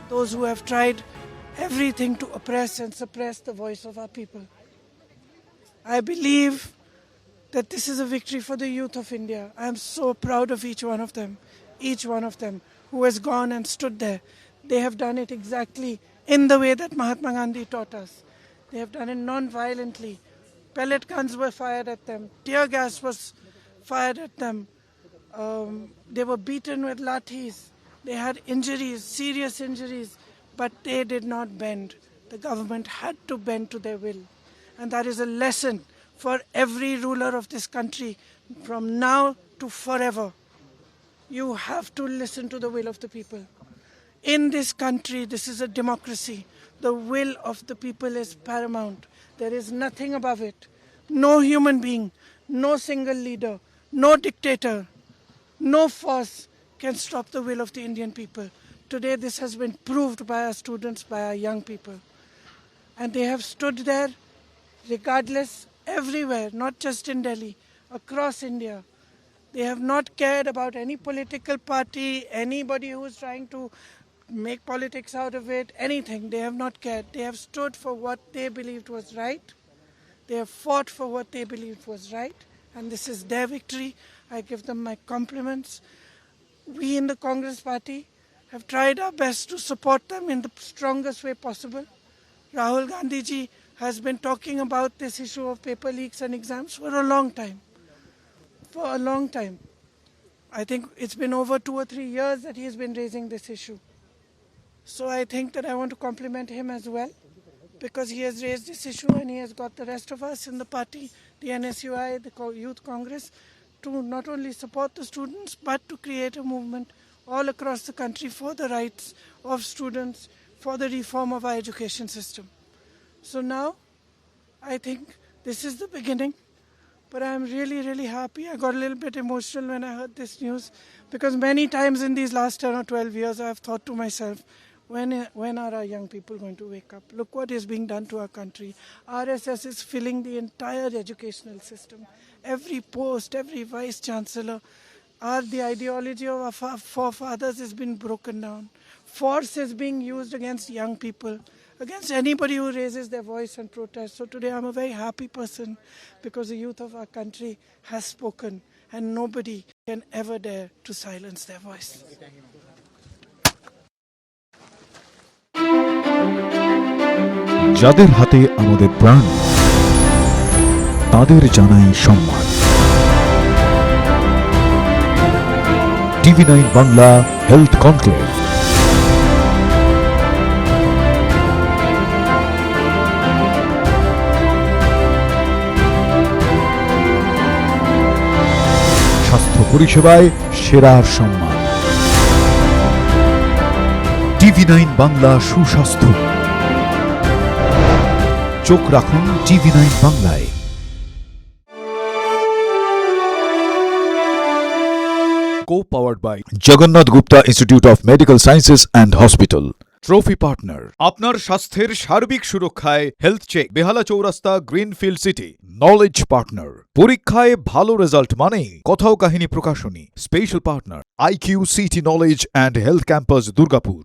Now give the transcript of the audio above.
those who have tried everything to oppress and suppress the voice of our people. I believe that this is a victory for the youth of India. I am so proud of each one of them who has gone and stood there. They have done it exactly in the way that Mahatma Gandhi taught us. They have done it non-violently. Pellet guns were fired at them. Tear gas was fired at them. They were beaten with lathis. They had injuries, serious injuries, but they did not bend. The government had to bend to their will. And that is a lesson for every ruler of this country from now to forever. You have to listen to the will of the people. In this country, this is a democracy. The will of the people is paramount. There is nothing above it. No human being, no single leader, no dictator, no force can stop the will of the Indian people. Today, this has been proved by our students, by our young people. And they have stood there regardless, everywhere, not just in Delhi, across India. They have not cared about any political party, anybody who is trying to make politics out of it, anything. They have not cared. They have stood for what they believed was right. They have fought for what they believed was right. And this is their victory. I give them my compliments. We in the Congress party have tried our best to support them in the strongest way possible. Rahul Gandhi ji has been talking about this issue of paper leaks and exams for a long time. For a long time. I think it's been over 2 or 3 years that he has been raising this issue. So I think that I want to compliment him as well, because he has raised this issue and he has got the rest of us in the party, the NSUI, the Youth Congress, to not only support the students but to create a movement all across the country for the rights of students, for the reform of our education system. So now I think this is the beginning. But I'm really, really happy. I got a little bit emotional when I heard this news, because many times in these last 10 or 12 years, I've thought to myself, when are our young people going to wake up? Look what is being done to our country. RSS is filling the entire educational system. Every post, every vice chancellor, the ideology of our forefathers has been broken down. Force is being used against young people, against anybody who raises their voice and protest. So today I'm a very happy person, because the youth of our country has spoken and nobody can ever dare to silence their voice. যাদের হাতে আমাদের প্রাণ, তাদের জানাই সম্মান। TV9 Bangla health conclave. স্বাস্থ্য পরিষেবায় সেরার সম্মান। TV9 বাংলা সুস্বাস্থ্য। চোখ রাখুন TV9 বাংলায়। Co-powered by Jagannath Gupta Institute of Medical Sciences and Hospital. Trophy partner আপনার স্বাস্থ্যের সার্বিক সুরক্ষায় হেলথ চেক, বেহালা চৌরাস্তা, গ্রিনফিল্ড সিটি। নলেজ পার্টনার পরীক্ষায় ভালো রেজাল্ট মানেই কথাও কাহিনী প্রকাশনী। Special partner IQ CT knowledge and health campus Durgapur.